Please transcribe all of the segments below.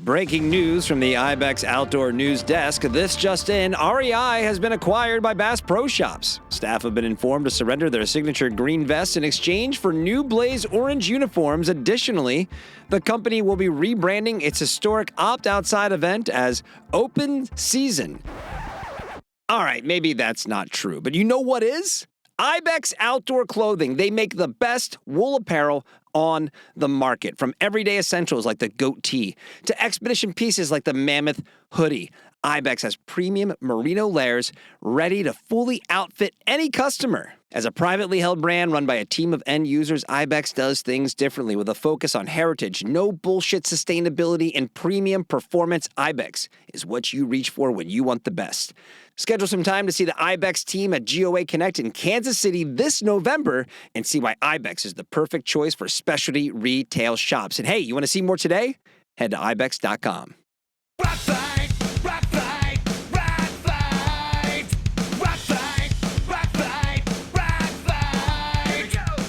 Breaking news from the Ibex Outdoor News Desk. This just in, REI has been acquired by Bass Pro Shops. Staff have been informed to surrender their signature green vests in exchange for new Blaze orange uniforms. Additionally, the company will be rebranding its historic opt-outside event as Open Season. All right, maybe that's not true, but you know what is? Ibex Outdoor Clothing. They make the best wool apparel on the market, from everyday essentials like the goat tee to expedition pieces like the mammoth hoodie. Ibex has premium merino layers ready to fully outfit any customer. As a privately held brand run by a team of end users, Ibex does things differently with a focus on heritage, no bullshit sustainability, and premium performance. Ibex is what you reach for when you want the best. Schedule some time to see the Ibex team at GOA Connect in Kansas City this November and see why Ibex is the perfect choice for specialty retail shops. And hey, you want to see more today? Head to ibex.com.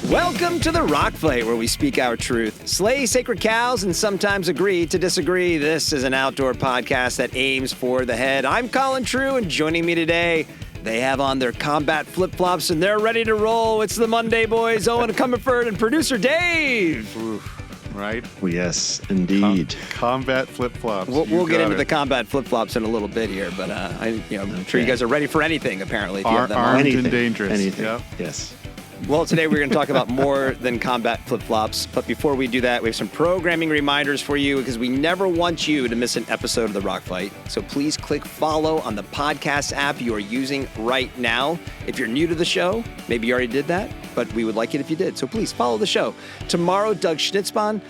Welcome to the Rock Fight, where we speak our truth, slay sacred cows, and sometimes agree to disagree. This is an outdoor podcast that aims for the head. I'm Colin True, and joining me today, they have on their combat flip-flops, and they're ready to roll. It's the Monday Boys, Eoin Comerford and producer Dave. Oof, right? Yes, indeed. Combat flip-flops. We'll get into the combat flip-flops in a little bit here, but I'm sure you guys are ready for anything, apparently. If you have them on. Armed and dangerous. Anything. Yep. Yes. Well, today we're going to talk about more than combat flip-flops. But before we do that, we have some programming reminders for you because we never want you to miss an episode of The Rock Fight. So please click follow on the podcast app you are using right now. If you're new to the show, maybe you already did that, but we would like it if you did. So please follow the show. Tomorrow, Doug Schnitzbahn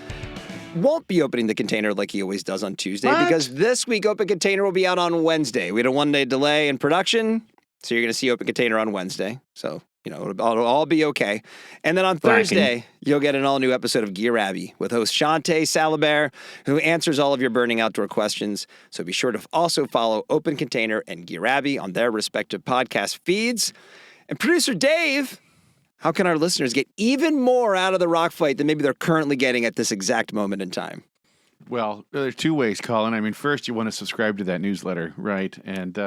won't be opening the container like he always does on Tuesday because this week Open Container will be out on Wednesday. We had a one-day delay in production, so you're going to see Open Container on Wednesday. So it'll all be okay. And then on Thursday, you'll get an all-new episode of Gear Abbey with host Shantae Salabert, who answers all of your burning outdoor questions. So be sure to also follow Open Container and Gear Abbey on their respective podcast feeds. And producer Dave, how can our listeners get even more out of the Rock Fight than maybe they're currently getting at this exact moment in time? Well, there's two ways, Colin. I mean, first, you want to subscribe to that newsletter, right? And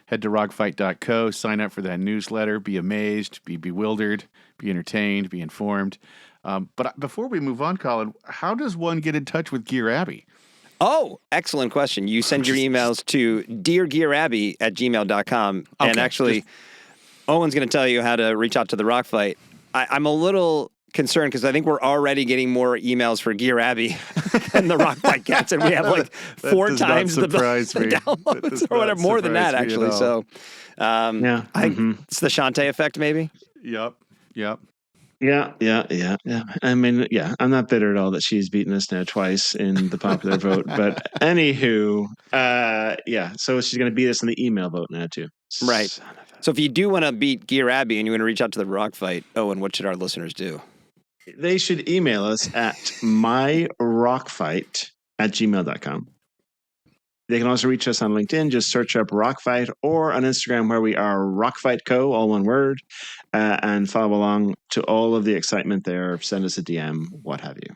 head to rockfight.co, sign up for that newsletter, be amazed, be bewildered, be entertained, be informed. But before we move on, Colin, how does one get in touch with Gear Abbey? Oh, excellent question. You send your emails to deargearabby@gmail.com. Okay, and actually, Owen's going to tell you how to reach out to the Rock Fight. I'm a little concerned because I think we're already getting more emails for Gear Abbey than the Rock Fight gets, and we have like four times the downloads or whatever, more than that actually. So, it's the Shantae effect, maybe. Yep. Yeah. I mean, I'm not bitter at all that she's beaten us now twice in the popular vote, but anywho, so she's going to beat us in the email vote now too. Right. So if you do want to beat Gear Abbey and you want to reach out to the Rock Fight, Owen, what should our listeners do? They should email us at myrockfight@gmail.com. They can also reach us on LinkedIn. Just search up Rockfight, or on Instagram where we are Rockfight Co, all one word, and follow along to all of the excitement there. Send us a DM, what have you.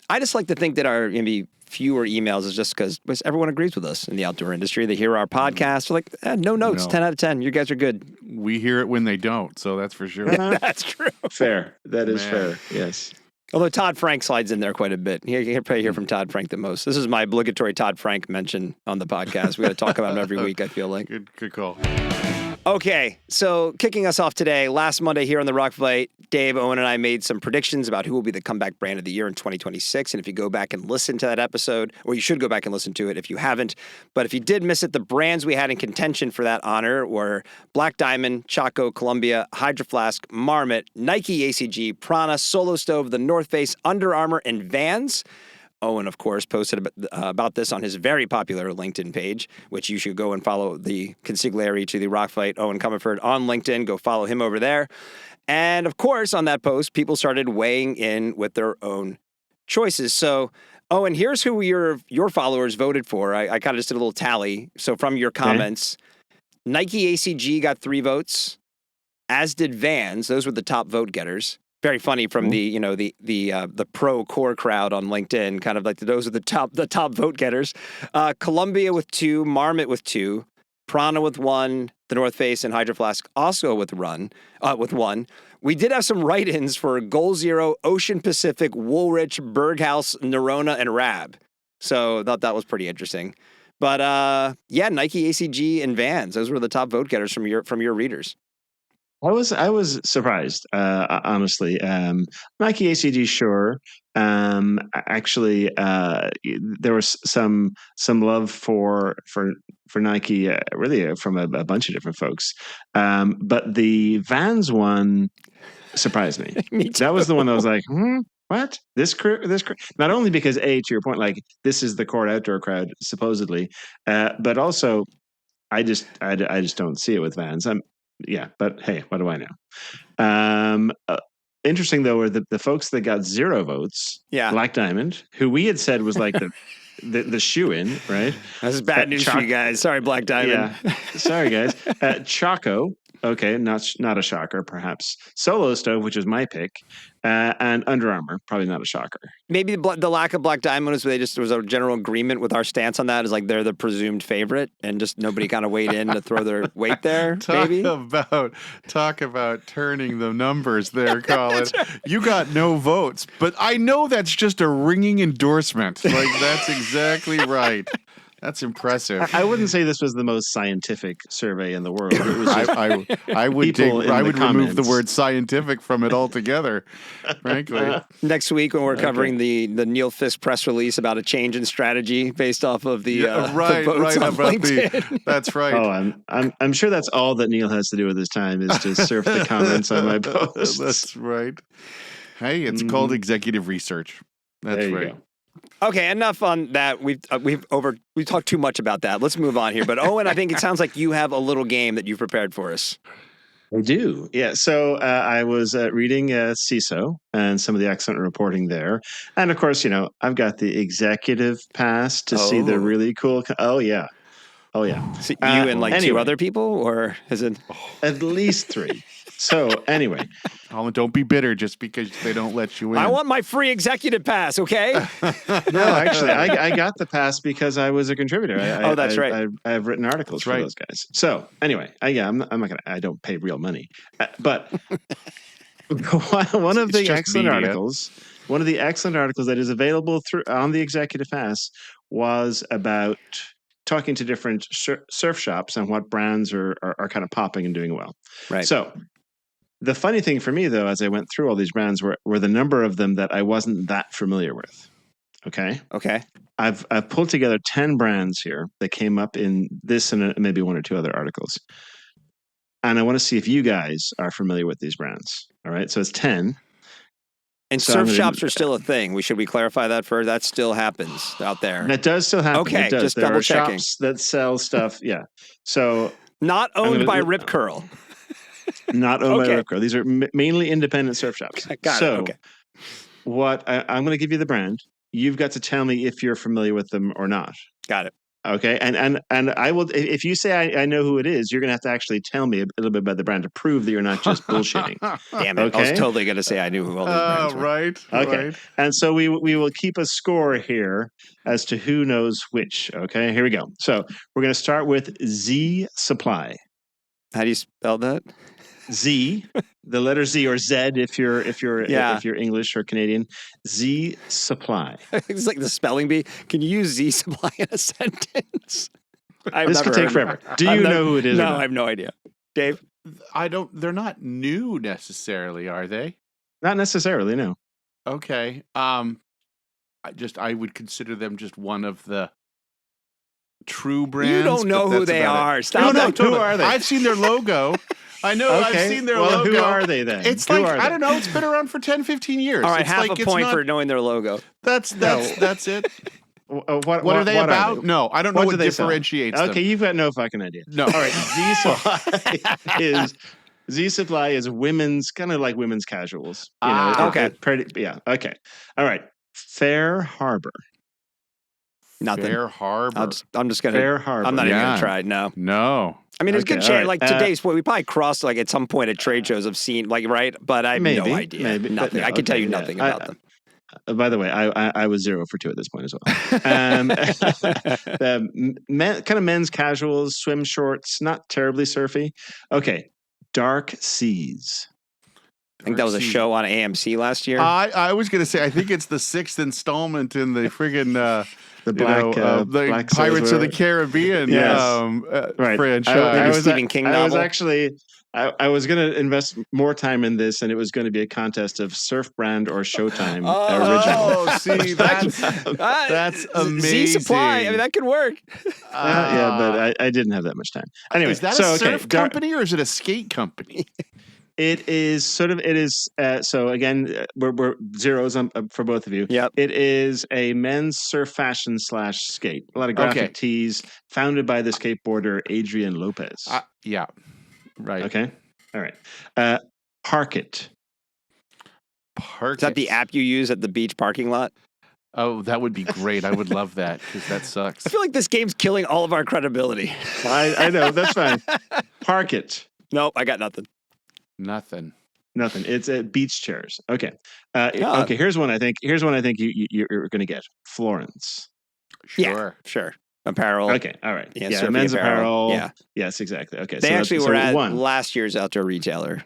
I just like to think that our maybe fewer emails is just because everyone agrees with us in the outdoor industry. They hear our podcast. They're like, no notes, 10 out of 10. You guys are good. We hear it when they don't, so that's for sure. That's true. Fair. That is fair. Yes. Although Todd Frank slides in there quite a bit. You probably hear from Todd Frank the most. This is my obligatory Todd Frank mention on the podcast. We got to talk about him every week, I feel like. Good call. Okay, so kicking us off today, last Monday here on the Rock Fight, Dave, Owen, and I made some predictions about who will be the comeback brand of the year in 2026. And if you go back and listen to that episode, or you should go back and listen to it if you haven't, but if you did miss it, the brands we had in contention for that honor were Black Diamond, Chaco, Columbia, Hydro Flask, Marmot, Nike ACG, Prana, Solo Stove, The North Face, Under Armour, and Vans. Owen, of course, posted about this on his very popular LinkedIn page, which you should go and follow the consigliere to the Rock Fight, Eoin Comerford, on LinkedIn. Go follow him over there. And, of course, on that post, people started weighing in with their own choices. So, Owen, here's who your followers voted for. I kind of just did a little tally. So from your comments, Nike ACG got 3 votes, as did Vans. Those were the top vote getters. Very funny from the pro core crowd on LinkedIn, kind of like those are the top vote getters. Columbia with 2, Marmot with 2, Prana with 1, the North Face and Hydro Flask also with 1. We did have some write-ins for Goal Zero, Ocean Pacific, Woolrich, Berghaus, Nerona, and Rab. So I thought that was pretty interesting. But Nike, ACG, and Vans. Those were the top vote getters from your readers. I was surprised, honestly. Nike ACG, sure. Actually, there was some love for Nike, really from a bunch of different folks. But the Vans one surprised me. Me too. That was the one that was like, what? This crew? Not only because to your point, like this is the core outdoor crowd supposedly, but also I just don't see it with Vans. But hey, what do I know? Interesting though, were the folks that got 0 votes. Yeah, Black Diamond, who we had said was like the shoe in, right? This is bad news for you guys. Sorry, Black Diamond. Yeah, sorry guys. Choco, okay, not a shocker, perhaps. Solo Stove, which was my pick, and Under Armour, probably not a shocker. Maybe the lack of Black Diamond was there was a general agreement with our stance on that. Is like they're the presumed favorite, and just nobody kind of weighed in to throw their weight there. Talk about turning the numbers there, Colin. Right. You got no votes, but I know that's just a ringing endorsement. Like that's exactly right. That's impressive. I wouldn't say this was the most scientific survey in the world. It was just I would remove the word scientific from it altogether, frankly. Next week when we're covering the Neil Fisk press release about a change in strategy based off of the votes on LinkedIn. That's right. Oh, I'm sure that's all that Neil has to do with his time is to surf the comments on my posts. That's right. Hey, it's called executive research. That's right. Go. Okay, enough on that. We've talked too much about that. Let's move on here. But Owen, I think it sounds like you have a little game that you've prepared for us. I do. Yeah. So I was reading CISO and some of the excellent reporting there. And of course, I've got the executive pass to see the really cool. Oh, yeah. So you and 2 other people, or is it? At least 3. So anyway. Colin, don't be bitter just because they don't let you in. I want my free executive pass, okay? No, actually, I got the pass because I was a contributor. That's right. I have written articles for those guys. So anyway, I'm not gonna. I don't pay real money, but one of the excellent articles that is available on the executive pass was about talking to different surf shops and what brands are kind of popping and doing well. Right. So. The funny thing for me, though, as I went through all these brands were the number of them that I wasn't that familiar with. Okay. I've pulled together 10 brands here that came up in this and maybe 1 or 2 other articles. And I want to see if you guys are familiar with these brands. All right. So it's 10. And surf shops are still a thing. Should we clarify that first? That still happens out there. That does still happen. Okay, it does. Just there double are checking. Shops that sell stuff. Yeah. So not owned by Rip Curl. Not owned by Rip Curl. These are mainly independent surf shops. Got it. Okay. What I'm going to give you the brand. You've got to tell me if you're familiar with them or not. Got it. Okay. And I will. If you say I know who it is, you're going to have to actually tell me a little bit about the brand to prove that you're not just bullshitting. Damn it! Okay? I was totally going to say I knew who all these brands were. Right. Okay. Right. And so we will keep a score here as to who knows which. Okay. Here we go. So we're going to start with Z Supply. How do you spell that? Z, the letter Z or Z if you're English or Canadian. Z Supply. It's like the spelling bee. Can you use Z Supply in a sentence? This could take forever. Do you know who it is? No, I have no idea. Dave? I don't. They're not new necessarily, are they? Not necessarily, no. Okay. I would consider them just one of the true brands. You don't know who they are. Stop. No, totally. Who are they? I've seen their logo. I know. Okay. I've seen their logo. Who are they then? It's like, I don't know. It's been around for 10, 15 years. All right, it's half a point for knowing their logo. That's it. What are they about? Are they? No, I don't know what differentiates them. Okay, you've got no fucking idea. No. All right, Z Supply is women's, kind of like women's casuals. Okay. Okay. All right. Fair Harbor. Nothing. Fair Harbor. I'm just gonna. Fair Harbor. I'm not even gonna try. No. I mean, there's Okay, good all chance. right. Like to Dave's point, we probably crossed like at some point at trade shows of seeing like right, but I have no idea. Maybe, but Nothing. no, I can tell okay, you yeah. nothing about them. By the way, I was 0 for 2 at this point as well. Kind of men's casuals, swim shorts, not terribly surfy. Okay, Dark Seas. I think that was a show on AMC last year. I was going to say, I think it's the 6th installment in the friggin' The Black Pirates of the Caribbean right. franchise. Maybe Stephen King novel. I was actually, I was going to invest more time in this, and it was going to be a contest of Surf Brand or Showtime original. Oh, see, that's amazing. Z Supply. I mean, that could work. Yeah, but I didn't have that much time. Anyway, is that a surf company or is it a skate company? It is sort of. It is. So again, we're zeros for both of you. Yep. It is a men's surf fashion / skate. A lot of graphic tees, founded by the skateboarder Adrian Lopez. Yeah. Right. Okay. All right. Park It. Park. Is that the app you use at the beach parking lot? Oh, that would be great. I would love that because that sucks. I feel like this game's killing all of our credibility. I know. That's fine. Park It. Nope, I got nothing. Nothing. It's beach chairs. Okay. Okay. Here's one I think you're going to get. Florence. Sure. Apparel. Okay. All right. Yeah. Men's apparel. Yeah. Yes, exactly. Okay. They actually were at one. last year's outdoor retailer.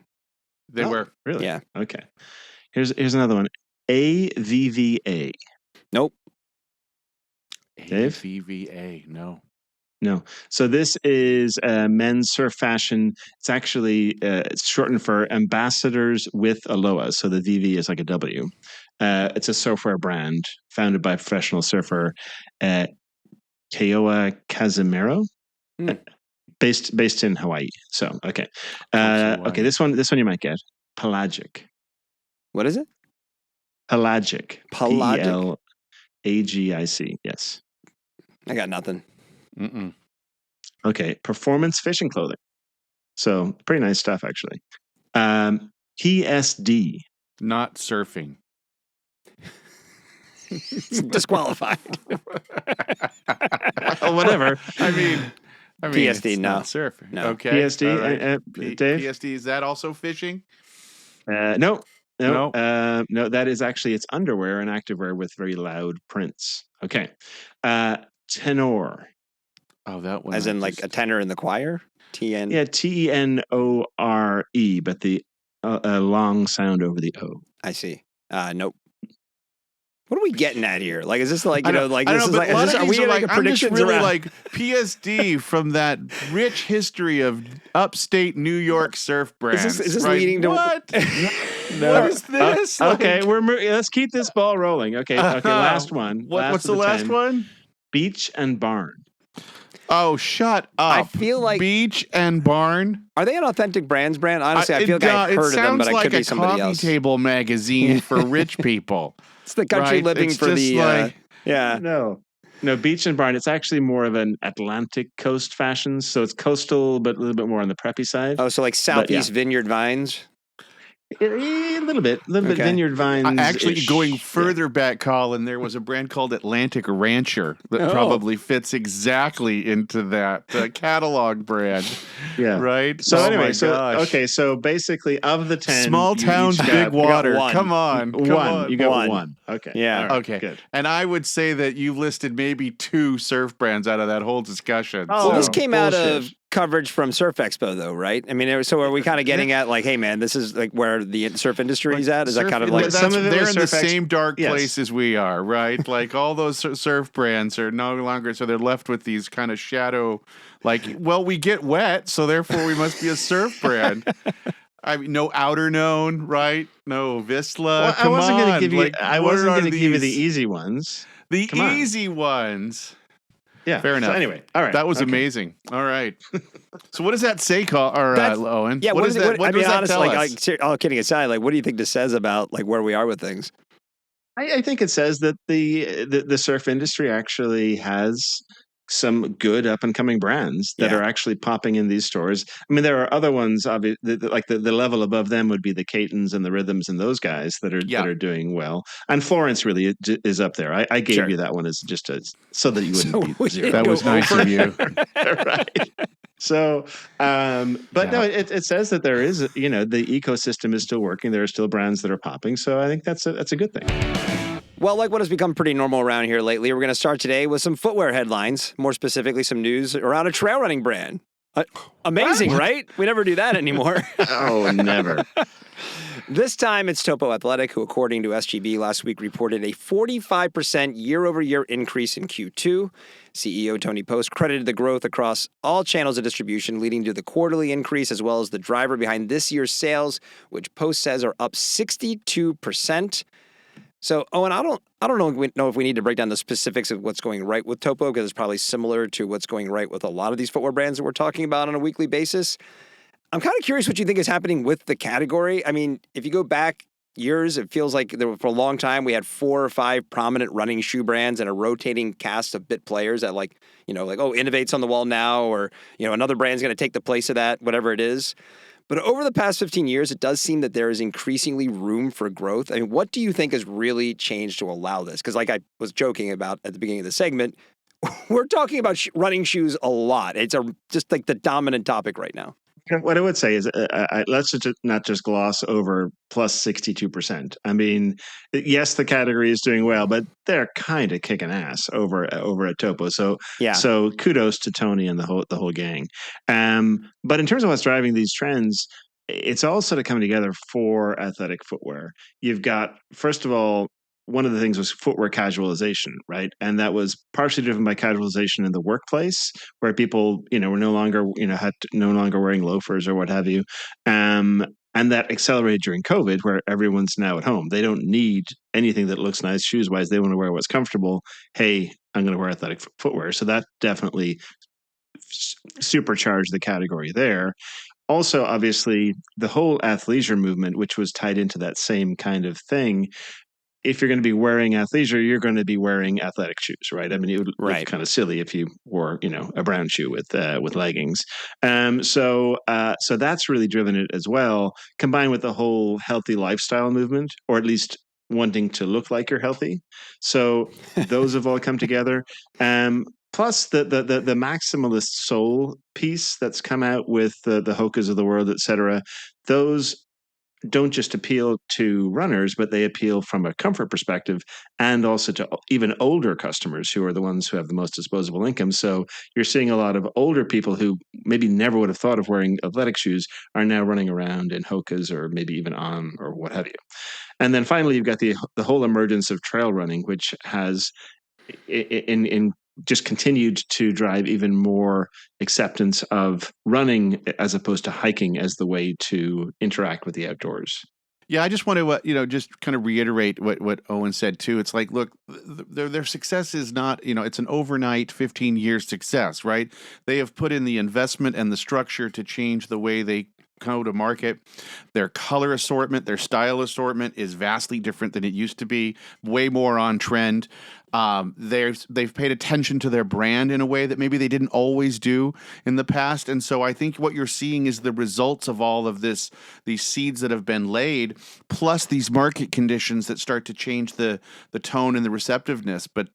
They were. Really? Yeah. Okay. Here's another one. AVVA. Nope. Dave? AVVA. No. So this is men's surf fashion. It's actually it's shortened for Ambassadors with Aloha. So the VV is like a W. It's a surfwear brand founded by professional surfer Keoa Casimiro, based in Hawaii. So okay, okay. This one you might get. Pelagic. What is it? Pelagic. Pelagic. PLAGIC. Yes. I got nothing. Mm-mm. Okay, performance fishing clothing. So pretty nice stuff, actually. PSD. Not surfing. Disqualified. Whatever. I mean, PSD. it's No not surfing. No. Okay. PSD. Right. Dave. PSD. Is that also fishing? No. That is actually it's underwear and activewear with very loud prints. Okay. Tenor. Oh, that one. As in like a tenor in the choir? TN. Yeah, TENORE, but the long sound over the O. I see. Nope. What are we getting at here? Like, is this like, are we like predictions really around? like PSD from that rich history of upstate New York surf brands? Is this right? leading to what? No. What is this? Okay, let's keep this ball rolling. Okay, last one. What's the last one? Beach and Barn. Oh, shut up. I feel like Beach and Barn. Are they an Authentic Brands brand? Honestly, I feel like I've heard of them, but I could be somebody else. It sounds like a coffee table magazine for rich people. It's the country living it's for the yeah. No, Beach and Barn. It's actually more of an Atlantic coast fashion, so it's coastal, but a little bit more on the preppy side. Oh, so like Southeast Vineyard Vines. A little bit Vineyard Vines. Actually, going further back, Colin, there was a brand called Atlantic Rancher that probably fits exactly into that catalog brand. Yeah. Right? So anyway, so basically of the 10. Small towns, big water. Come on. You got one. Okay. Yeah. Right, okay. Good. And I would say that you listed maybe 2 surf brands out of that whole discussion. Oh, well, this came out of coverage from Surf Expo, though, right? I mean, so are we kind of getting at like, hey, man, this is like where the surf industry is at? Is that kind of like some of it they're was in the Surf same dark place as we are, right? Like all those surf brands are no longer, so they're left with these kind of shadow, like, well, we get wet, so therefore we must be a surf brand. I mean, no Outer Known, right? No Vistla. Well, I wasn't going to give you. I wasn't going to give you the easy ones. The easy ones. Yeah. Fair enough. So anyway, all right. That was amazing. All right. So what does that say, Owen? Yeah. What does that tell us? All kidding aside, like, what do you think this says about like where we are with things? I think it says that the surf industry actually has some good up and coming brands that are actually popping in these stores. I mean, there are other ones, obviously, like the level above them would be the Catons and the Rhythms and those guys that are doing well. And Florence really is up there. I gave you that one as just so that you wouldn't be zero. That was nice of you. Right. So, but no, it says that there is, the ecosystem is still working. There are still brands that are popping. So I think that's a good thing. Well, like what has become pretty normal around here lately, we're going to start today with some footwear headlines, more specifically some news around a trail running brand. Amazing, right? We never do that anymore. Oh, never. This time it's Topo Athletic, who, according to SGB last week, reported a 45% year-over-year increase in Q2. CEO Tony Post credited the growth across all channels of distribution, leading to the quarterly increase, as well as the driver behind this year's sales, which Post says are up 62%. So, Owen, I don't know if we need to break down the specifics of what's going right with Topo, because it's probably similar to what's going right with a lot of these footwear brands that we're talking about on a weekly basis. I'm kind of curious what you think is happening with the category. I mean, if you go back years, it feels like for a long time we had 4 or 5 prominent running shoe brands and a rotating cast of bit players that innovates on the wall now, or, another brand's going to take the place of that, whatever it is. But over the past 15 years, it does seem that there is increasingly room for growth. I mean, what do you think has really changed to allow this? Because like I was joking about at the beginning of the segment, we're talking about running shoes a lot. It's just like the dominant topic right now. What I would say is, let's not just gloss over plus 62%. I mean, yes, the category is doing well, but they're kind of kicking ass over at Topo. So, yeah. So kudos to Tony and the whole gang. But in terms of what's driving these trends, it's all sort of coming together for athletic footwear. You've got, first of all, one of the things was footwear casualization, right? And that was partially driven by casualization in the workplace, where people, were no longer wearing loafers or what have you. And that accelerated during COVID, where everyone's now at home. They don't need anything that looks nice shoes wise. They want to wear what's comfortable. Hey, I'm going to wear athletic footwear. So that definitely supercharged the category there. Also, obviously, the whole athleisure movement, which was tied into that same kind of thing. If you're going to be wearing athleisure, you're going to be wearing athletic shoes, right? I mean, it would look kind of silly if you wore, a brown shoe with leggings. So that's really driven it as well, combined with the whole healthy lifestyle movement, or at least wanting to look like you're healthy. So those have all come together. Plus the maximalist soul piece that's come out with the Hokas of the world, et cetera. Those don't just appeal to runners, but they appeal from a comfort perspective, and also to even older customers who are the ones who have the most disposable income. So you're seeing a lot of older people who maybe never would have thought of wearing athletic shoes are now running around in Hokas, or maybe even On, or what have you. And then finally, you've got the whole emergence of trail running, which has just continued to drive even more acceptance of running as opposed to hiking as the way to interact with the outdoors. Yeah, I just want to, just kind of reiterate what Owen said too. It's like, look, their success is not, it's an overnight 15-year success, right? They have put in the investment and the structure to change the way they go to market. Their color assortment, their style assortment is vastly different than it used to be, way more on trend. They've paid attention to their brand in a way that maybe they didn't always do in the past. And so I think what you're seeing is the results of all of these seeds that have been laid, plus these market conditions that start to change the tone and the receptiveness. But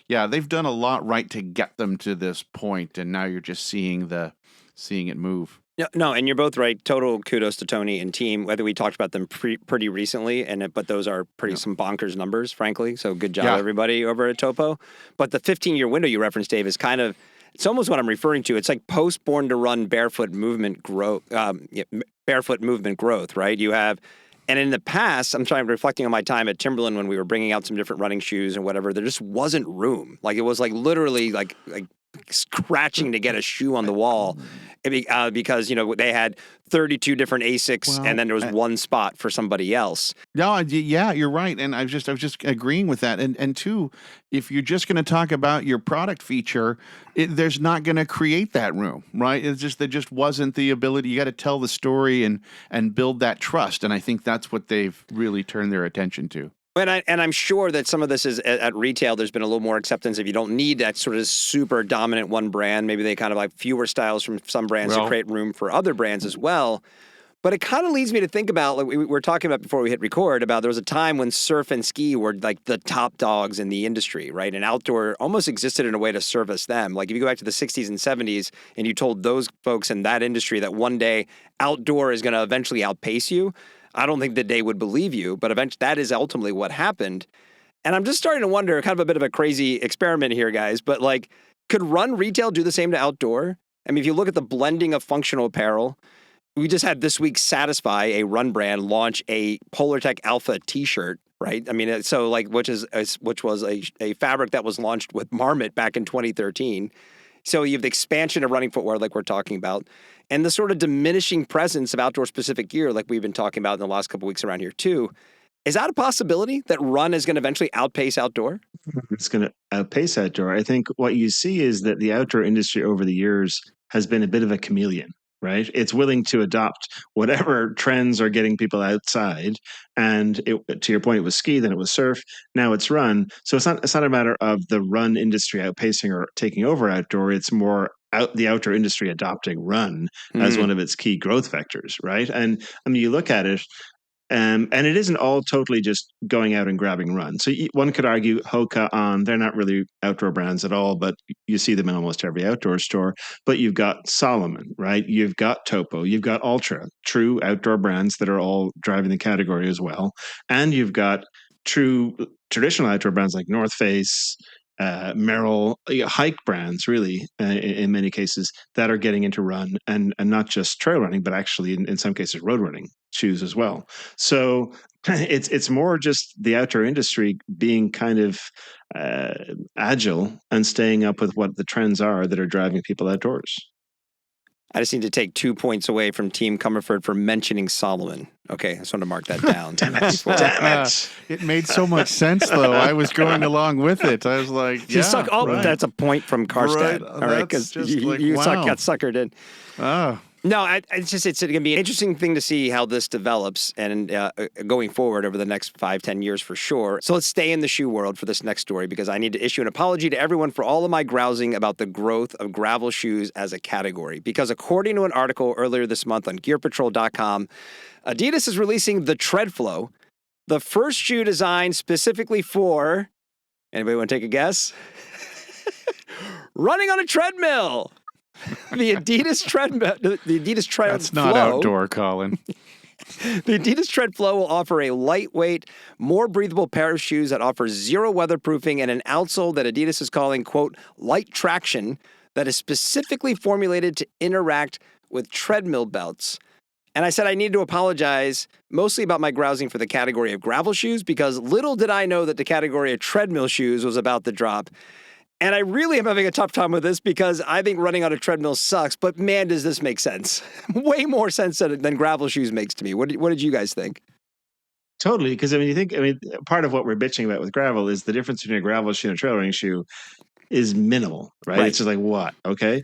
they've done a lot right to get them to this point, and now you're just seeing it move. No, and you're both right. Total kudos to Tony and team. Whether we talked about them pretty recently, but those are some bonkers numbers, frankly. So good job, everybody over at Topo. But the 15-year window you referenced, Dave, is it's almost what I'm referring to. It's like post Born to Run barefoot movement growth, right? You have, and in the past, I'm reflecting on my time at Timberland when we were bringing out some different running shoes and whatever. There just wasn't room. Like it was like literally like scratching to get a shoe on the wall. Because they had 32 different ASICs, and then there was one spot for somebody else. No, yeah, you're right, and I was just agreeing with that. And two, if you're just going to talk about your product feature, there's not going to create that room, right? There just wasn't the ability. You got to tell the story and build that trust, and I think that's what they've really turned their attention to. And I'm sure that some of this is at retail. There's been a little more acceptance if you don't need that sort of super dominant one brand. Maybe they kind of like fewer styles from some brands to create room for other brands as well. But it kind of leads me to think about, like we were talking about before we hit record, about there was a time when surf and ski were like the top dogs in the industry, right? And outdoor almost existed in a way to service them. Like if you go back to the 60s and 70s and you told those folks in that industry that one day outdoor is going to eventually outpace you, I don't think that they would believe you, but eventually that is ultimately what happened. And I'm just starting to wonder, kind of a bit of a crazy experiment here, guys, but like, could run retail do the same to outdoor? I mean, if you look at the blending of functional apparel, we just had this week Satisfy, a run brand, launch a Polartec Alpha T-shirt, right? I mean, so like, which was a fabric that was launched with Marmot back in 2013. So you have the expansion of running footwear, like we're talking about, and the sort of diminishing presence of outdoor specific gear, like we've been talking about in the last couple of weeks around here too. Is that a possibility that run is going to eventually outpace outdoor? It's going to outpace outdoor. I think what you see is that the outdoor industry over the years has been a bit of a chameleon. Right? It's willing to adopt whatever trends are getting people outside. And to your point, it was ski, then it was surf, now it's run. So it's not a matter of the run industry outpacing or taking over outdoor. It's more the outdoor industry adopting run as one of its key growth vectors, right? And I mean, you look at it, and it isn't all totally just going out and grabbing run. So one could argue Hoka they're not really outdoor brands at all, but you see them in almost every outdoor store. But you've got Solomon, right? You've got Topo, you've got Ultra, true outdoor brands that are all driving the category as well. And you've got true traditional outdoor brands like North Face, Merrell, hike brands, really, in many cases, that are getting into run and not just trail running, but actually in some cases road running shoes as well. So it's more just the outdoor industry being kind of agile and staying up with what the trends are that are driving people outdoors. I just need to take 2 points away from Team Comerford for mentioning Solomon. Okay, I just want to mark that down. Damn it. It made so much sense, though. I was going along with it. I was like, yeah, right. That's a point from Karstad. Right. All right, because you wow. got suckered in. Oh. No, it's going to be an interesting thing to see how this develops and going forward over the next 5-10 years for sure. So let's stay in the shoe world for this next story because I need to issue an apology to everyone for all of my grousing about the growth of gravel shoes as a category. Because according to an article earlier this month on gearpatrol.com, Adidas is releasing the Treadflow, the first shoe designed specifically for, anybody want to take a guess? Running on a treadmill. The Adidas treadmill, the Adidas Treadflow. That's not outdoor, Colin. The Adidas Treadflow will offer a lightweight, more breathable pair of shoes that offers zero weatherproofing and an outsole that Adidas is calling, quote, light traction that is specifically formulated to interact with treadmill belts. And I said I needed to apologize mostly about my grousing for the category of gravel shoes because little did I know that the category of treadmill shoes was about to drop. And I really am having a tough time with this because I think running on a treadmill sucks, but man, does this make sense. Way more sense than gravel shoes makes to me. What did you guys think? Totally, because part of what we're bitching about with gravel is the difference between a gravel shoe and a trail running shoe is minimal, right? It's just like, what? Okay.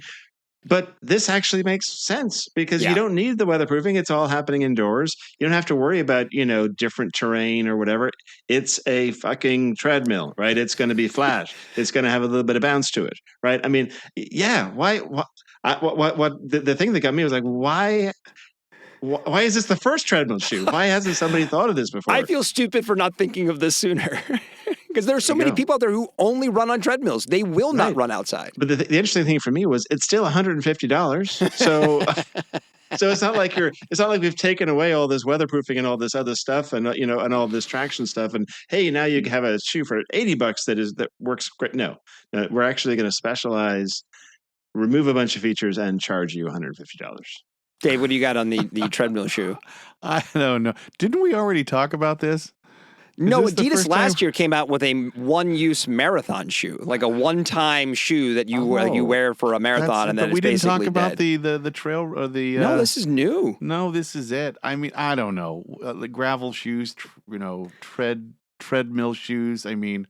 But this actually makes sense because you don't need the weatherproofing. It's all happening indoors. You don't have to worry about, different terrain or whatever. It's a fucking treadmill, right? It's going to be flat. It's going to have a little bit of bounce to it, right? I mean, yeah. Why? The thing that got me was like, why is this the first treadmill shoe? Why hasn't somebody thought of this before? I feel stupid for not thinking of this sooner. Because there are so many people out there who only run on treadmills. They will not run outside. But the interesting thing for me was it's still $150. So it's not like we've taken away all this weatherproofing and all this other stuff and and all this traction stuff. And hey, now you have a shoe for $80 that works great. No, we're actually going to specialize, remove a bunch of features, and charge you $150. Dave, what do you got on the treadmill shoe? I don't know. Didn't we already talk about this? No, Adidas last year came out with a one-use marathon shoe, like a one-time shoe that you wear for a marathon, and then it's basically dead. But we didn't talk about the trail or the. No, this is new. No, this is it. I mean, I don't know. The gravel shoes, treadmill shoes. I mean,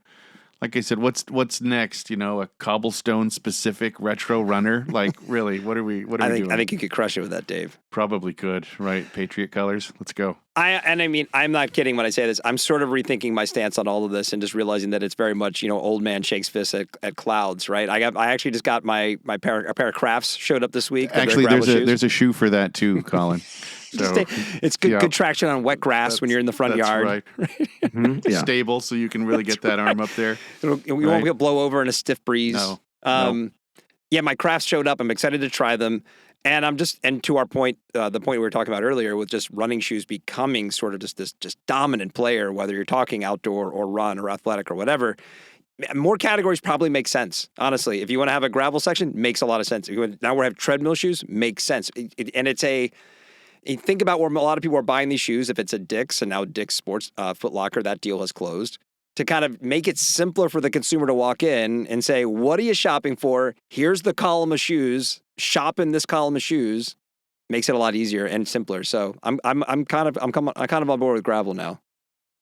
like I said, what's next? A cobblestone specific retro runner. Like, really, what are we doing? I think you could crush it with that, Dave. Probably could, right? Patriot colors. Let's go. I mean, I'm not kidding when I say this. I'm sort of rethinking my stance on all of this and just realizing that it's very much, old man shakes fists at clouds, right? I actually just got a pair of Crafts showed up this week. Actually, there's a shoe for that too, Colin. So it's good traction on wet grass when you're in the front yard. Right. Stable, so you can really get that arm up there. We won't blow over in a stiff breeze. No. Yeah, my Crafts showed up. I'm excited to try them. And and to our point, the point we were talking about earlier with just running shoes becoming sort of just this dominant player, whether you're talking outdoor or run or athletic or whatever, more categories probably make sense. Honestly, if you want to have a gravel section, makes a lot of sense. If you want, now we have treadmill shoes, makes sense. And it's you think about where a lot of people are buying these shoes. If it's a Dick's, and now Dick's Sports Foot Locker, that deal has closed. To kind of make it simpler for the consumer to walk in and say, what are you shopping for? Here's the column of shoes. Shop in this column of shoes. Makes it a lot easier and simpler. So I'm kind of on board with gravel now.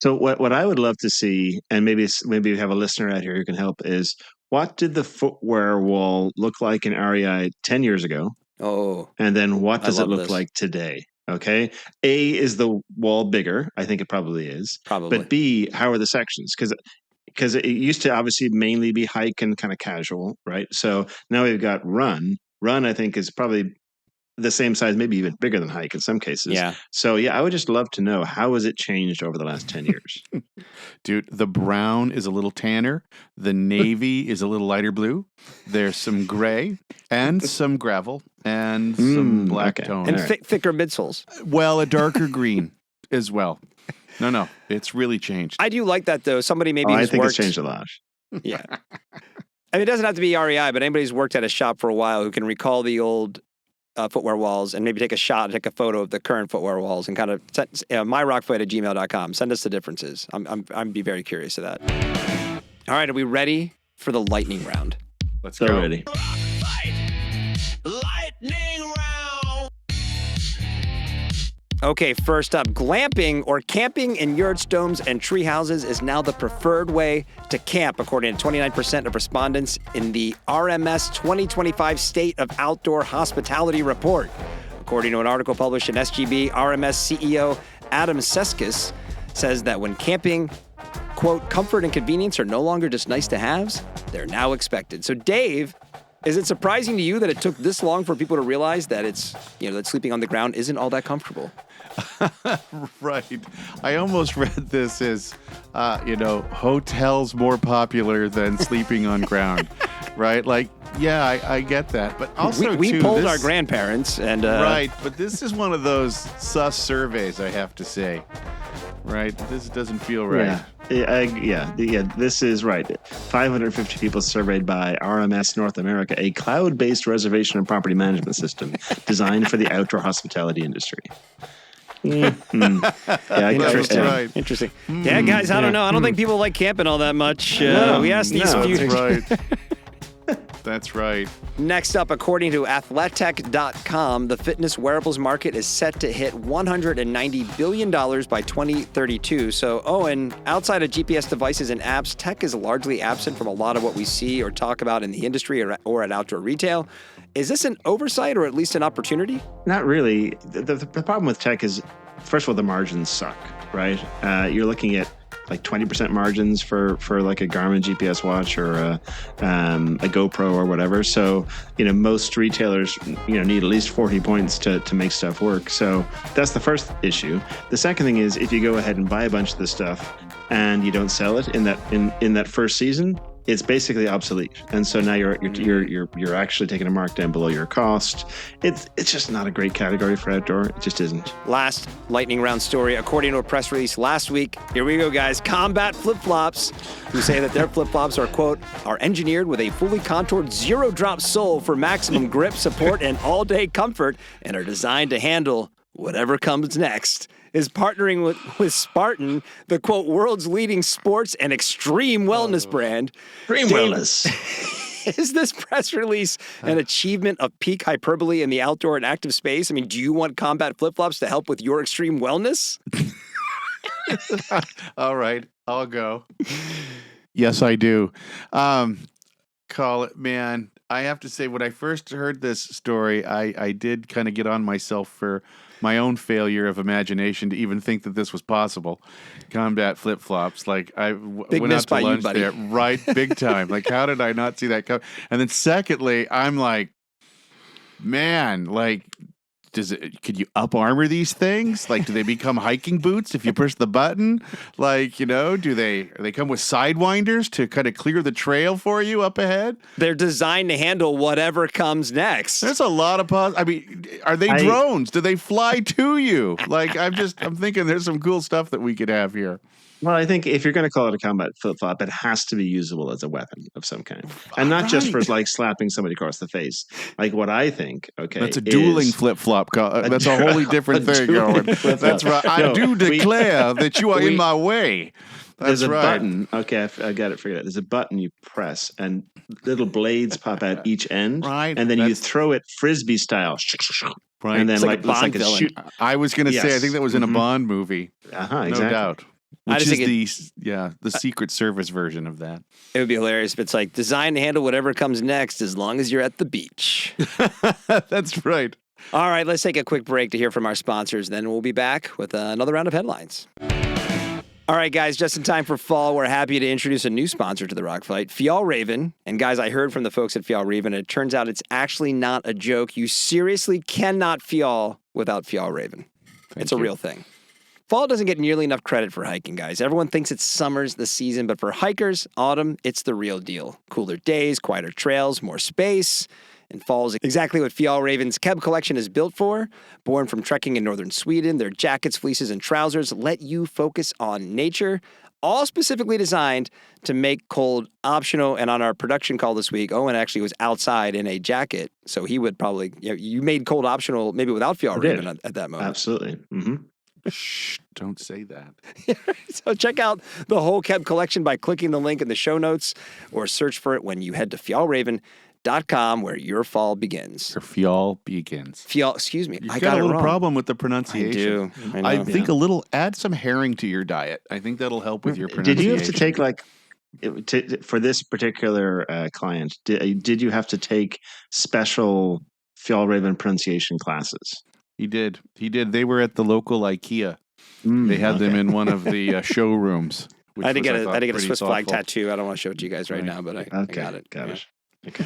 So what I would love to see, and maybe we have a listener out here who can help, is what did the footwear wall look like in REI 10 years ago? Oh. And then what does it look like today? Okay. A, is the wall bigger? I think it probably is. Probably. But B, how are the sections? Because it used to obviously mainly be hike and kind of casual, right? So now we've got run. Run, I think, is probably the same size, maybe even bigger than hike in some cases. Yeah. So I would just love to know, how has it changed over the last 10 years? Dude, the brown is a little tanner. The navy is a little lighter blue. There's some gray and some gravel and some black tone. And thicker midsoles. Well, a darker green as well. No, it's really changed. I do like that, though. Somebody maybe I think it's changed a lot. Yeah. I mean, it doesn't have to be REI, but anybody who's worked at a shop for a while who can recall the old footwear walls and maybe take a photo of the current footwear walls and kind of myrockfight@gmail.com. Send us the differences. I'd be very curious of that. All right, are we ready for the lightning round? Let's go. Ready. Lightning round. Okay, first up, glamping or camping in yurts, domes, and tree houses is now the preferred way to camp, according to 29% of respondents in the RMS 2025 State of Outdoor Hospitality Report. According to an article published in SGB, RMS CEO Adam Seskis says that when camping, quote, comfort and convenience are no longer just nice to haves, they're now expected. So, Dave, is it surprising to you that it took this long for people to realize that that sleeping on the ground isn't all that comfortable? Right. I almost read this as, hotels more popular than sleeping on ground, right? Like, yeah, I get that. But also, we polled our grandparents and... Right, but this is one of those sus surveys, I have to say. Right? This doesn't feel right. Yeah, this is right. 550 people surveyed by RMS North America, a cloud-based reservation and property management system designed for the outdoor hospitality industry. Mm-hmm. Yeah, interesting. Right. Interesting. Yeah, guys, I don't know. I don't think people like camping all that much. We asked these few. That's right. That's right. Next up, according to athletic.com, the fitness wearables market is set to hit $190 billion by 2032. So, Owen, outside of GPS devices and apps, tech is largely absent from a lot of what we see or talk about in the industry or at outdoor retail. Is this an oversight or at least an opportunity? Not really. The problem with tech is, first of all, the margins suck, right? You're looking at like 20% margins for like a Garmin GPS watch or a GoPro or whatever. So, most retailers, need at least 40 points to make stuff work. So that's the first issue. The second thing is, if you go ahead and buy a bunch of this stuff and you don't sell it in that first season, it's basically obsolete. And so now you're actually taking a markdown below your cost. It's just not a great category for outdoor. It just isn't. Last lightning round story, according to a press release last week. Here we go, guys. Combat flip-flops, who say that their flip-flops are engineered with a fully contoured zero-drop sole for maximum grip, support, and all-day comfort, and are designed to handle whatever comes next. Is partnering with Spartan, the, quote, world's leading sports and extreme wellness brand. Extreme wellness. Is this press release an achievement of peak hyperbole in the outdoor and active space? I mean, do you want combat flip-flops to help with your extreme wellness? All right, I'll go. Yes, I do. Call it, man. I have to say, when I first heard this story, I did kind of get on myself for my own failure of imagination to even think that this was possible. Combat flip-flops. Like, I Big went miss out to by you, lunch buddy. there. Right, big time. Like, how did I not see that come? And then secondly, I'm like, man, like, could you up armor these things? Like, do they become hiking boots if you push the button? Like, do they come with sidewinders to kind of clear the trail for you up ahead? They're designed to handle whatever comes next. There's a lot of I mean, are they drones? Do they fly to you? Like, I'm thinking there's some cool stuff that we could have here. Well, I think if you're going to call it a combat flip-flop, it has to be usable as a weapon of some kind. And not just for like slapping somebody across the face. Like what I think, that's a dueling flip-flop. That's a wholly different thing going. That's right. I do declare that you are in my way. That's there's a right. button. Okay, I got it figured out. There's a button you press and little blades pop out each end. Right. And then you throw it Frisbee style. Right. And then It's like a Bond it's villain. I was going to say, I think that was in a Bond movie. Exactly. No doubt. I Which just is the Secret Service version of that. It would be hilarious if it's like designed to handle whatever comes next as long as you're at the beach. That's right. All right, let's take a quick break to hear from our sponsors. Then we'll be back with another round of headlines. All right, guys, just in time for fall, we're happy to introduce a new sponsor to the Rock Fight, Fjallraven. And guys, I heard from the folks at Fjallraven, it turns out it's actually not a joke. You seriously cannot fjall without Fjallraven. It's a real thing. Fall doesn't get nearly enough credit for hiking, guys. Everyone thinks it's summer's the season, but for hikers, autumn, it's the real deal. Cooler days, quieter trails, more space. And fall is exactly what Fjallraven's Keb collection is built for. Born from trekking in northern Sweden, their jackets, fleeces, and trousers let you focus on nature, all specifically designed to make cold optional. And on our production call this week, Eoin actually was outside in a jacket, so he would probably, you made cold optional maybe without Fjallraven at that moment. Absolutely. Mm-hmm. Shh, don't say that. So check out the whole Keb collection by clicking the link in the show notes or search for it when you head to Fjallraven.com where your fall begins. Or Fjall begins. Excuse me. You've I got got a it little wrong. problem with the pronunciation. I know. I think add some herring to your diet. I think that'll help with your pronunciation. Did you have to take for this particular client, did you have to take special Fjallraven pronunciation classes? He did. They were at the local IKEA. They had them in one of the showrooms. I had to get a Swiss flag tattoo. I don't want to show it to you guys right now, but I got it. Got it. Okay.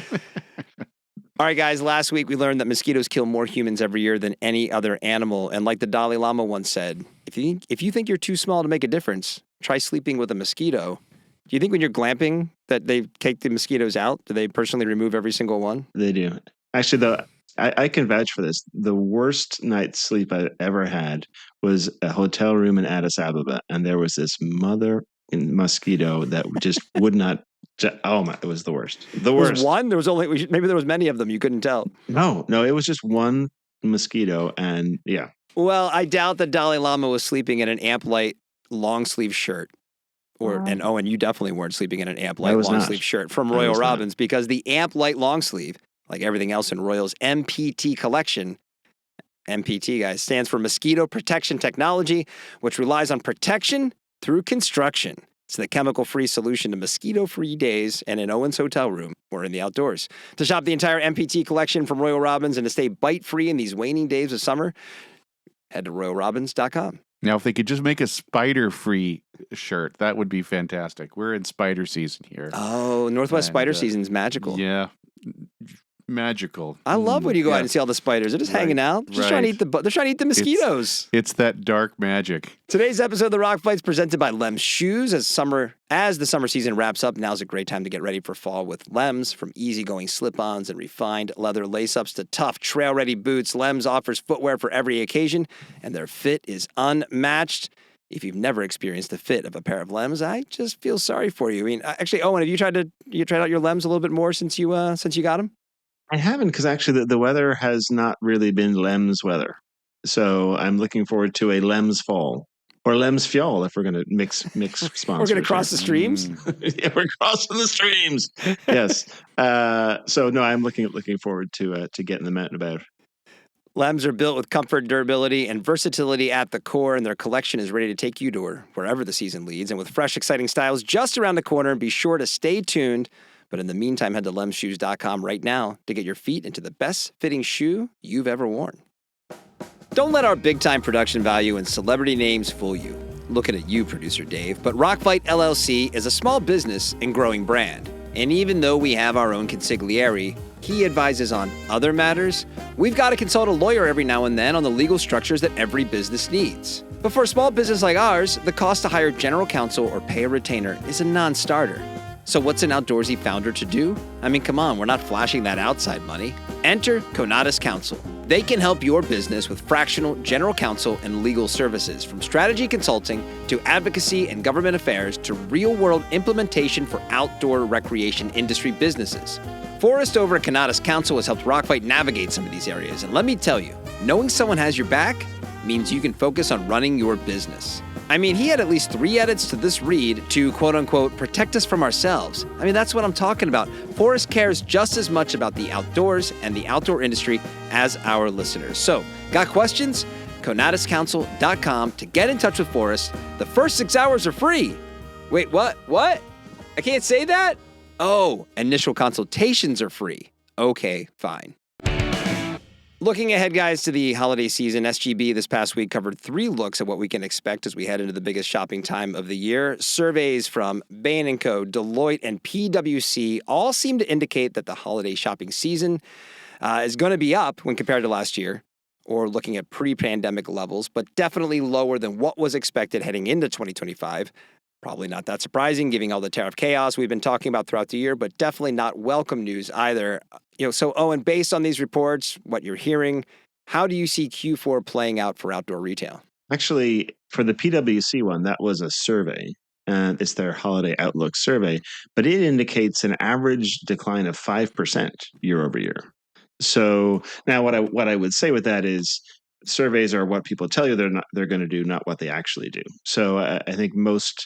All right, guys. Last week we learned that mosquitoes kill more humans every year than any other animal, and like the Dalai Lama once said, if you think you're too small to make a difference, try sleeping with a mosquito. Do you think when you're glamping that they take the mosquitoes out? Do they personally remove every single one? They do. Actually, though, I can vouch for this. The worst night's sleep I ever had was a hotel room in Addis Ababa, and there was this mosquito that just would not. Oh my! It was the worst. The worst. There was one. There was maybe there was many of them. You couldn't tell. No, it was just one mosquito, and yeah. Well, I doubt that Dalai Lama was sleeping in an Amp Light long sleeve shirt. And Eoin, you definitely weren't sleeping in an Amp Light long sleeve shirt from Royal Robbins because the Amp Light long sleeve, like everything else in Royal's MPT collection, MPT, guys, stands for Mosquito Protection Technology, which relies on protection through construction. It's the chemical-free solution to mosquito-free days and in Owen's hotel room or in the outdoors. To shop the entire MPT collection from Royal Robbins and to stay bite-free in these waning days of summer, head to royalrobbins.com. Now, if they could just make a spider-free shirt, that would be fantastic. We're in spider season here. Oh, Northwest spider season's magical. Yeah. Magical. I love when you go out and see all the spiders. They're just hanging out. They're trying to eat they're trying to eat the mosquitoes. It's that dark magic. Today's episode of The Rock Fight is presented by Lems Shoes. As the summer season wraps up, now's a great time to get ready for fall with Lems. From easygoing slip-ons and refined leather lace-ups to tough trail-ready boots, Lems offers footwear for every occasion, and their fit is unmatched. If you've never experienced the fit of a pair of Lems, I just feel sorry for you. I mean, actually, Eoin, have you tried out your Lems a little bit more since you got them? I haven't, because actually the weather has not really been Lems weather. So I'm looking forward to a Lems fall or Lems Fjall if we're going to mix sponsors. We're going to cross the streams? Yeah, we're crossing the streams. Yes. So no, I'm looking forward to getting them out and about. Lems are built with comfort, durability, and versatility at the core, and their collection is ready to take you to wherever the season leads. And with fresh, exciting styles just around the corner, be sure to stay tuned. But in the meantime, head to lemsshoes.com right now to get your feet into the best fitting shoe you've ever worn. Don't let our big-time production value and celebrity names fool you. Looking at you, Producer Dave, but Rockfight LLC is a small business and growing brand. And even though we have our own consigliere, he advises on other matters, we've got to consult a lawyer every now and then on the legal structures that every business needs. But for a small business like ours, the cost to hire general counsel or pay a retainer is a non-starter. So what's an outdoorsy founder to do? I mean, come on, we're not flashing that outside money. Enter Conatus Counsel. They can help your business with fractional general counsel and legal services, from strategy consulting to advocacy and government affairs to real-world implementation for outdoor recreation industry businesses. Forrest over at Conatus Counsel has helped Rockfight navigate some of these areas, and let me tell you, knowing someone has your back means you can focus on running your business. I mean, he had at least 3 edits to this read to, quote-unquote, protect us from ourselves. I mean, that's what I'm talking about. Forrest cares just as much about the outdoors and the outdoor industry as our listeners. So, got questions? ConatusCounsel.com to get in touch with Forrest. The first 6 hours are free. Wait, what? What? I can't say that? Oh, initial consultations are free. Okay, fine. Looking ahead, guys, to the holiday season, SGB this past week covered 3 looks at what we can expect as we head into the biggest shopping time of the year. Surveys from Bain & Co., Deloitte, and PwC all seem to indicate that the holiday shopping season is going to be up when compared to last year, or looking at pre-pandemic levels, but definitely lower than what was expected heading into 2025. Probably not that surprising, given all the tariff chaos we've been talking about throughout the year, but definitely not welcome news either. So Owen, based on these reports, what you're hearing, how do you see Q4 playing out for outdoor retail? Actually, for the PwC one, that was a survey. And it's their holiday outlook survey, but it indicates an average decline of 5% year over year. So now what I would say with that is surveys are what people tell you they're going to do, not what they actually do. So I think most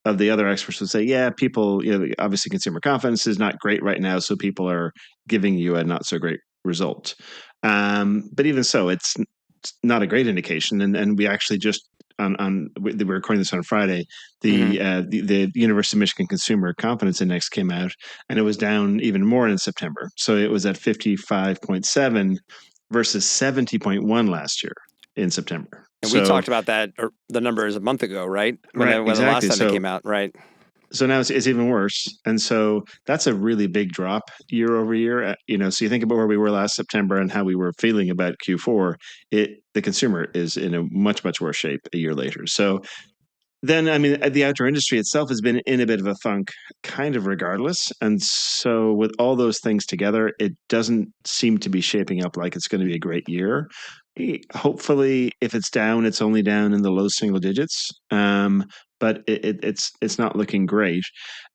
of the other experts would say, yeah, people, obviously consumer confidence is not great right now, so people are giving you a not so great result. But even so, it's not a great indication. And we actually just we're recording this on Friday. The University of Michigan Consumer Confidence Index came out, and it was down even more in September. So it was at 55.7 versus 70.1 last year in September. And we talked about that, or the numbers a month ago, right? When exactly. The last time it came out, right? So now it's even worse. And so that's a really big drop year over year. So you think about where we were last September and how we were feeling about Q4, the consumer is in a much, much worse shape a year later. So then, I mean, the outdoor industry itself has been in a bit of a funk kind of regardless. And so with all those things together, it doesn't seem to be shaping up like it's going to be a great year. Hopefully, if it's down, it's only down in the low single digits. But it's not looking great.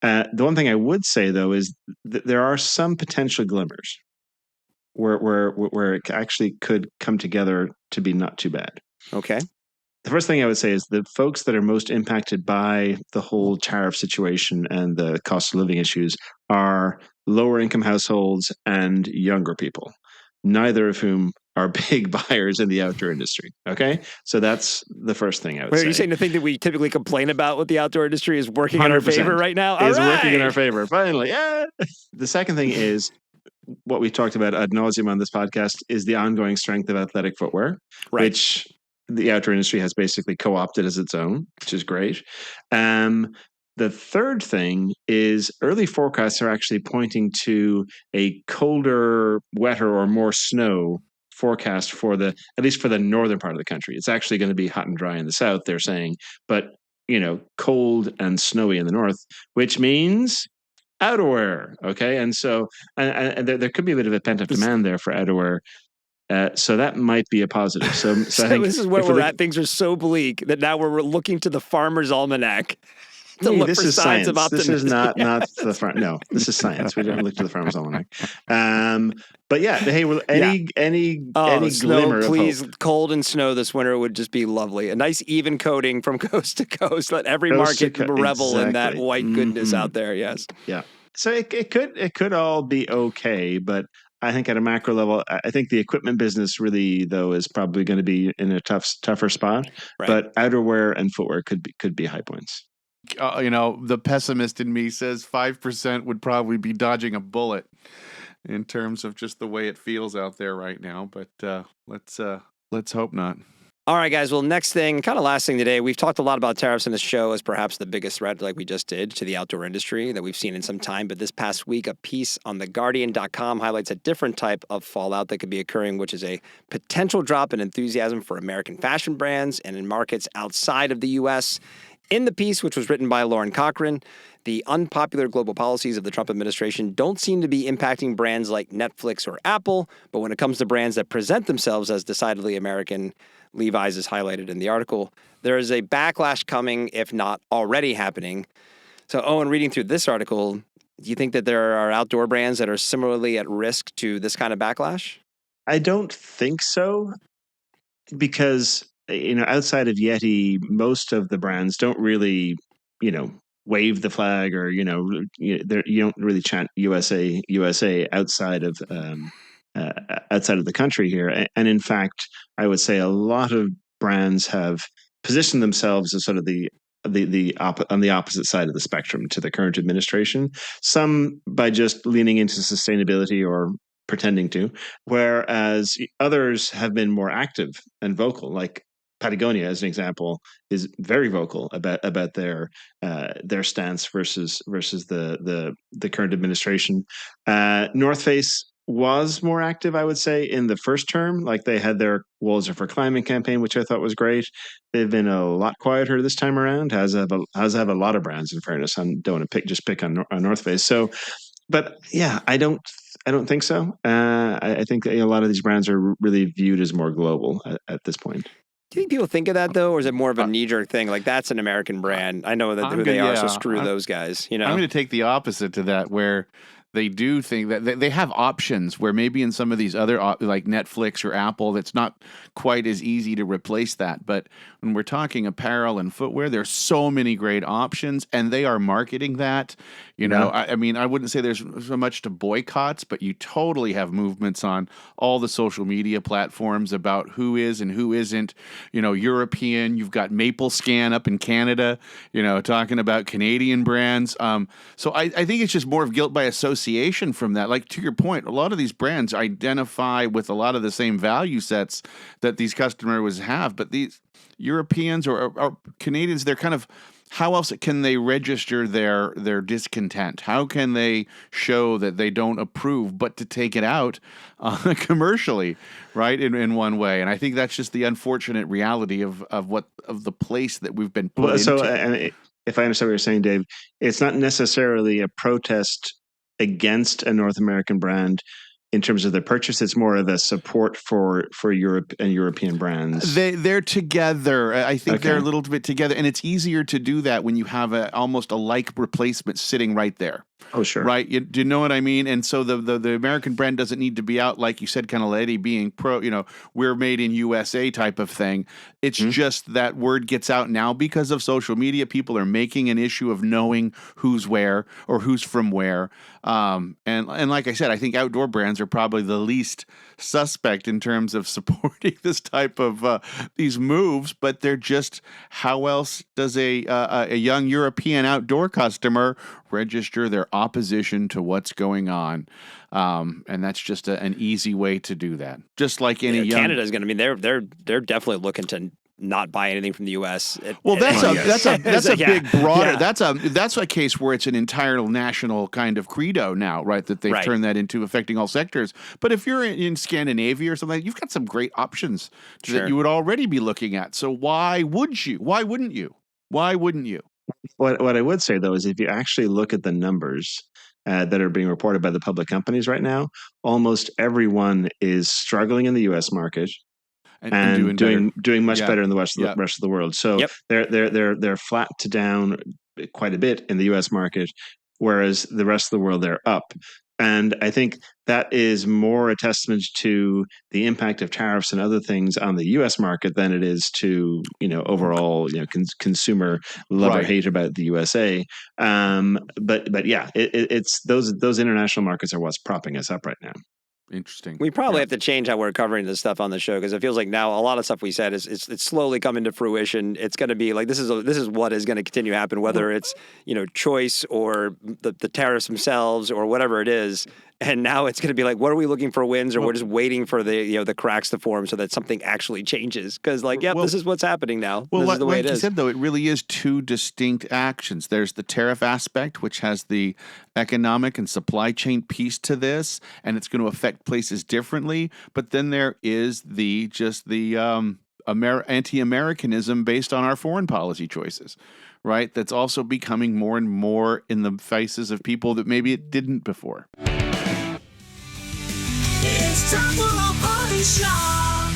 The one thing I would say, though, is that there are some potential glimmers where it actually could come together to be not too bad. Okay. The first thing I would say is the folks that are most impacted by the whole tariff situation and the cost of living issues are lower income households and younger people, neither of whom are big buyers in the outdoor industry. Okay. So that's the first thing I would say. Are you saying the thing that we typically complain about with the outdoor industry is working in our favor right now? Working in our favor. Finally. Yeah. The second thing is what we talked about ad nauseum on this podcast is the ongoing strength of athletic footwear, which the outdoor industry has basically co-opted as its own, which is great. The third thing is early forecasts are actually pointing to a colder, wetter, or more snow forecast at least for the northern part of the country. It's actually going to be hot and dry in the south, they're saying, but cold and snowy in the north, which means outerwear. Okay. And so, and there could be a bit of a pent up demand there for outerwear. So that might be a positive. So I think this is where we're at. Things are so bleak that now we're looking to the Farmer's Almanac to look for signs science. of optimism. This is not the front. No, this is science. We don't look to the Farmer's Almanac. But yeah, hey, any glimmer please, of hope. Cold and snow this winter would just be lovely. A nice even coating from coast to coast. Let every market revel in that white goodness out there. Yes. Yeah. So it could all be okay, but I think at a macro level, I think the equipment business really, though, is probably going to be in a tougher spot. Right. But outerwear and footwear could be high points. The pessimist in me says 5% would probably be dodging a bullet in terms of just the way it feels out there right now. But let's Let's hope not. All right, guys. Well, next thing, kind of last thing today, we've talked a lot about tariffs in this show as perhaps the biggest threat, like we just did, to the outdoor industry that we've seen in some time. But this past week, a piece on theguardian.com highlights a different type of fallout that could be occurring, which is a potential drop in enthusiasm for American fashion brands and in markets outside of the U.S. In the piece, which was written by Lauren Cochran, the unpopular global policies of the Trump administration don't seem to be impacting brands like Netflix or Apple, but when it comes to brands that present themselves as decidedly American, Levi's is highlighted in the article, there is a backlash coming, if not already happening. So, Owen, reading through this article, do you think that there are outdoor brands that are similarly at risk to this kind of backlash? I don't think so, because outside of Yeti, most of the brands don't really wave the flag, or you don't really chant USA outside of the country here. And in fact, I would say a lot of brands have positioned themselves as sort of on the opposite side of the spectrum to the current administration. Some by just leaning into sustainability or pretending to, whereas others have been more active and vocal, like Patagonia, as an example, is very vocal about their stance versus the current administration. North Face was more active, I would say, in the first term. Like, they had their Walls Are for Climbing campaign, which I thought was great. They've been a lot quieter this time around. Has have a lot of brands, in fairness. I don't want to pick on North Face. So, but yeah, I don't think so. I think that a lot of these brands are really viewed as more global at this point. Do you think people think of that, though, or is it more of a knee-jerk thing? Like, that's an American brand. I know who they are, so screw those guys. I'm going to take the opposite to that, where they do think that they have options where maybe in some of these other, like Netflix or Apple, that's not quite as easy to replace that. But when we're talking apparel and footwear, there's so many great options, and they are marketing that. I mean, I wouldn't say there's so much to boycotts, but you totally have movements on all the social media platforms about who is and who isn't, European. You've got Maple Scan up in Canada, talking about Canadian brands. So I think it's just more of guilt by association from that. Like, to your point, a lot of these brands identify with a lot of the same value sets that these customers have, but these Europeans or Canadians, they're kind of, how else can they register their discontent? How can they show that they don't approve, but to take it out commercially, right, in one way? And I think that's just the unfortunate reality of the place that we've been put into. So, if I understand what you're saying, Dave, it's not necessarily a protest against a North American brand in terms of the purchase. It's more of a support for Europe and European brands. They're together. I think they're a little bit together, and it's easier to do that when you have almost a like replacement sitting right there. Oh, sure. Right. Do you know what I mean? And so the American brand doesn't need to be out, like you said, kind of Eddie being we're made in USA type of thing. It's just that word gets out now because of social media. People are making an issue of knowing who's where or who's from where. And like I said, I think outdoor brands are probably the least suspect in terms of supporting this type of these moves. But they're just, how else does a young European outdoor customer register their opposition to what's going on? And that's just an easy way to do that. Just like any young... Canada's going to be, they're definitely looking to not buy anything from the U.S. Well, that's a big broader. Yeah. That's a case where it's an entire national kind of credo now, right? That they've turned that into affecting all sectors. But if you're in Scandinavia or something, you've got some great options that you would already be looking at. So why would you? Why wouldn't you? Why wouldn't you? What I would say, though, is if you actually look at the numbers that are being reported by the public companies right now, almost everyone is struggling in the U.S. market and doing much better in the rest of the world. So they're flat to down quite a bit in the U.S. market, whereas the rest of the world, they're up. And I think that is more a testament to the impact of tariffs and other things on the U.S. market than it is to overall consumer love or hate about the USA. But yeah, it's those international markets are what's propping us up right now. Interesting. We probably have to change how we're covering this stuff on the show, because it feels like now a lot of stuff we said is it's slowly coming to fruition. It's going to be like this is what is going to continue to happen, whether it's choice or the tariffs themselves or whatever it is. And now it's going to be like, what are we looking for wins, or we're just waiting for the cracks to form so that something actually changes? Because this is what's happening now. Well, this is the way like it is. you said, though, it really is two distinct actions. There's the tariff aspect, which has the economic and supply chain piece to this, and it's going to affect places differently. But then there is the anti-Americanism based on our foreign policy choices, right? That's also becoming more and more in the faces of people that maybe it didn't before. It's time for the party shot.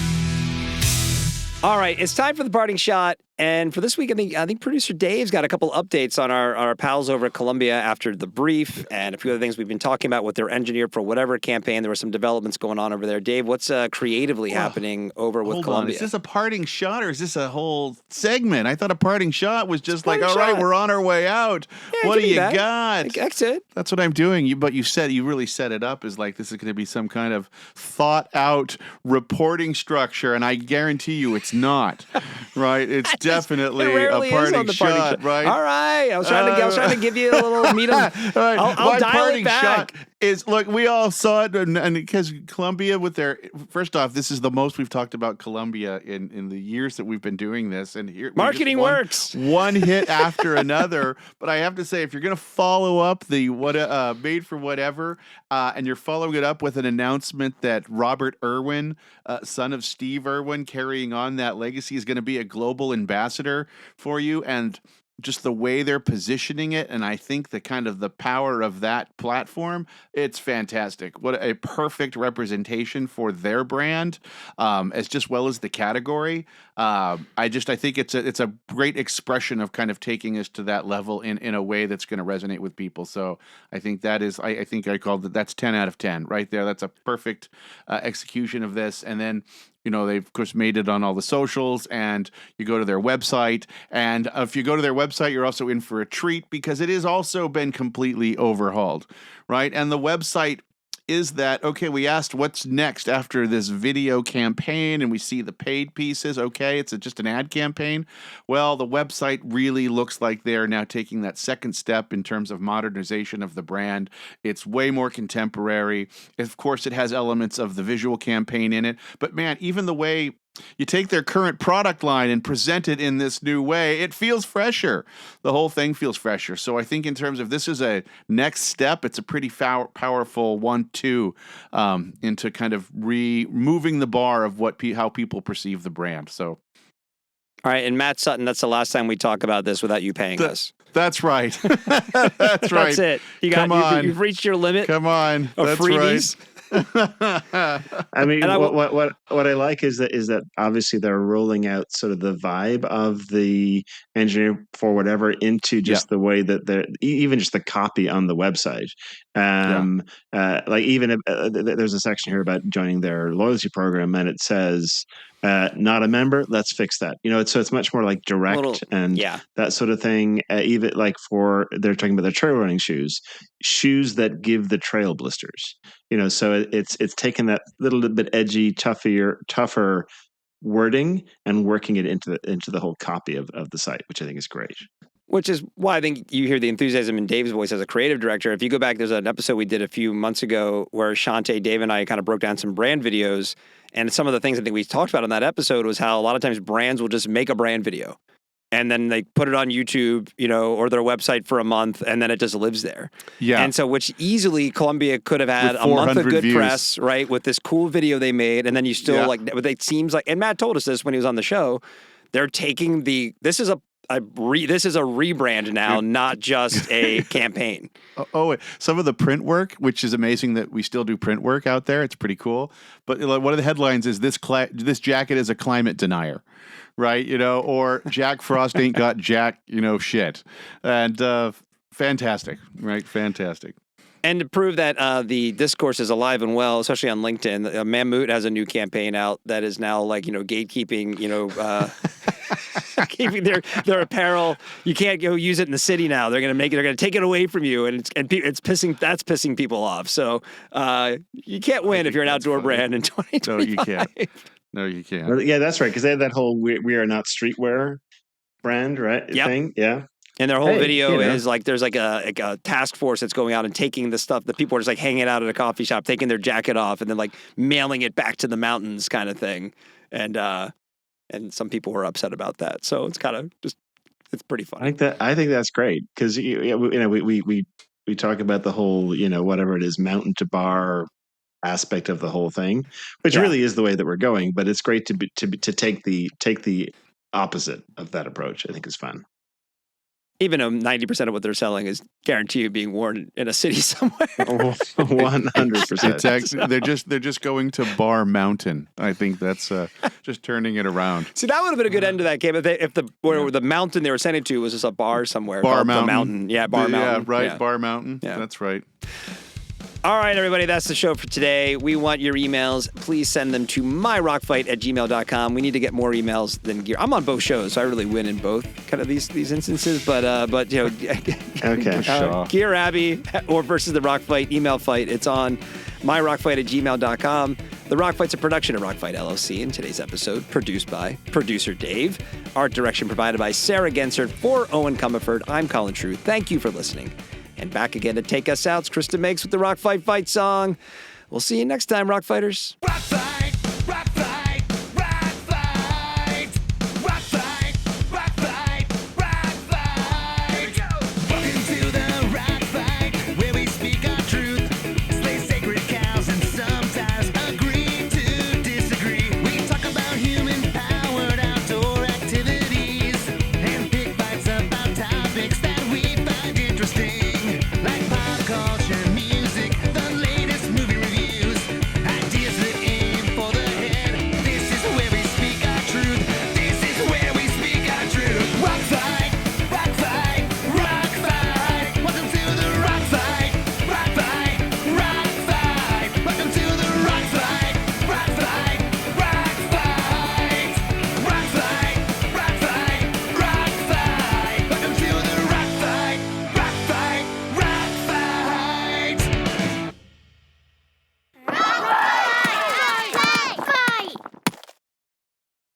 All right, it's time for the parting shot. And for this week, I think producer Dave's got a couple updates on our pals over at Columbia after the brief and a few other things we've been talking about with their Engineer for Whatever campaign. There were some developments going on over there. Dave, what's creatively happening over with Columbia? Is this a parting shot or is this a whole segment? I thought a parting shot was just like, all right, shot. we're on our way out. Yeah, what do you got? That's it. That's what I'm doing. But you really set it up as like this is going to be some kind of thought out reporting structure, and I guarantee you it's not. Right? It's definitely a parting shot, right? All right. I was trying to give you a little meat on. Right. I'll dial it back. Shot is, look, we all saw it, and because Columbia with their, first off, this is the most we've talked about Columbia in the years that we've been doing this, and here marketing works. One hit after another. But I have to say, if you're going to follow up the Made for Whatever, and you're following it up with an announcement that Robert Irwin, son of Steve Irwin, carrying on that legacy, is going to be a global ambassador for you, and just the way they're positioning it, and I think the kind of the power of that platform, it's fantastic. What a perfect representation for their brand, as just well as the category. I think it's a great expression of kind of taking us to that level in a way that's going to resonate with people. So I think that is, I think I called it, that's 10 out of 10 right there. That's a perfect execution of this. And then, they've, of course, made it on all the socials, and you go to their website. And if you go to their website, you're also in for a treat because it has also been completely overhauled, right? And the website is that, okay, we asked what's next after this video campaign, and we see the paid pieces. Okay, it's just an ad campaign. Well, the website really looks like they're now taking that second step in terms of modernization of the brand. It's way more contemporary. Of course, it has elements of the visual campaign in it. But man, even the way you take their current product line and present it in this new way, it feels fresher. The whole thing feels fresher. So I think in terms of this is a next step, it's a pretty powerful 1-2 into kind of removing the bar of how people perceive the brand. So, all right, and Matt Sutton, that's the last time we talk about this without you paying us. That's right. That's right. That's it. You've reached your limit. Come on. Of freebies. Right. I mean, what I like is that obviously they're rolling out sort of the vibe of the Engineer for Whatever into just the way that they're even just the copy on the website. Like even there's a section here about joining their loyalty program, and it says, not a member, let's fix that. It's much more like direct and that sort of thing. Even like they're talking about their trail running shoes that give the trail blisters. So it's taken that little bit edgy, tougher wording and working it into the whole copy of the site, which I think is great. Which is why I think you hear the enthusiasm in Dave's voice as a creative director. If you go back, there's an episode we did a few months ago where Shante, Dave, and I kind of broke down some brand videos. And some of the things I think we talked about on that episode was how a lot of times brands will just make a brand video and then they put it on YouTube, or their website for a month, and then it just lives there. Yeah. And so, which easily Columbia could have had a month of good views. Press, right, with this cool video they made, and then you still it seems like, and Matt told us this when he was on the show, they're taking this is a rebrand now, not just a campaign. Some of the print work, which is amazing that we still do print work out there. It's pretty cool. But one of the headlines is this jacket is a climate denier, right? Or Jack Frost ain't got jack, shit. And fantastic, right? Fantastic. And to prove that the discourse is alive and well, especially on LinkedIn, Mammut has a new campaign out that is now gatekeeping, keeping their apparel. You can't go use it in the city now. They're going to take it away from you, and it's pissing people off. So you can't win if you're an outdoor brand in 2025. No, you can't. Yeah, that's right. Because they had that whole "we are not streetwear" brand, right? Yep. Thing. Yeah. And their whole Hey, video you know. is like there's like a task force that's going out and taking the stuff. The people are just like hanging out at a coffee shop, taking their jacket off, and then like mailing it back to the mountains, kind of thing. And some people were upset about that. So it's kind of just it's pretty funny. I think that's great because we talk about the whole whatever it is mountain to bar aspect of the whole thing, which Yeah. really is the way that we're going. But it's great to take the opposite of that approach. I think is fun. Even though 90% of what they're selling is guaranteed being worn in a city somewhere. 100%. It's actually, they're just going to Bar Mountain. I think that's just turning it around. See, that would have been a good end to that game if the mountain they were sending to was just a bar somewhere. Bar called Mountain. The Mountain. Yeah, Bar Mountain. Yeah, right. Yeah. Bar Mountain. Yeah. That's right. All right, everybody, that's the show for today. We want your emails. Please send them to myrockfight@gmail.com. We need to get more emails than gear. I'm on both shows, so I really win in both kind of these instances. But Okay. Shaw. Gear Abby or versus the Rock Fight email fight. It's on myrockfight@gmail.com. The Rock Fight's a production of Rock Fight LLC. In today's episode, produced by Producer Dave. Art direction provided by Sarah Gensert for Eoin Comerford. I'm Colin True. Thank you for listening. And back again to take us out, Krista Makes with the Rock Fight song. We'll see you next time, Rock Fighters.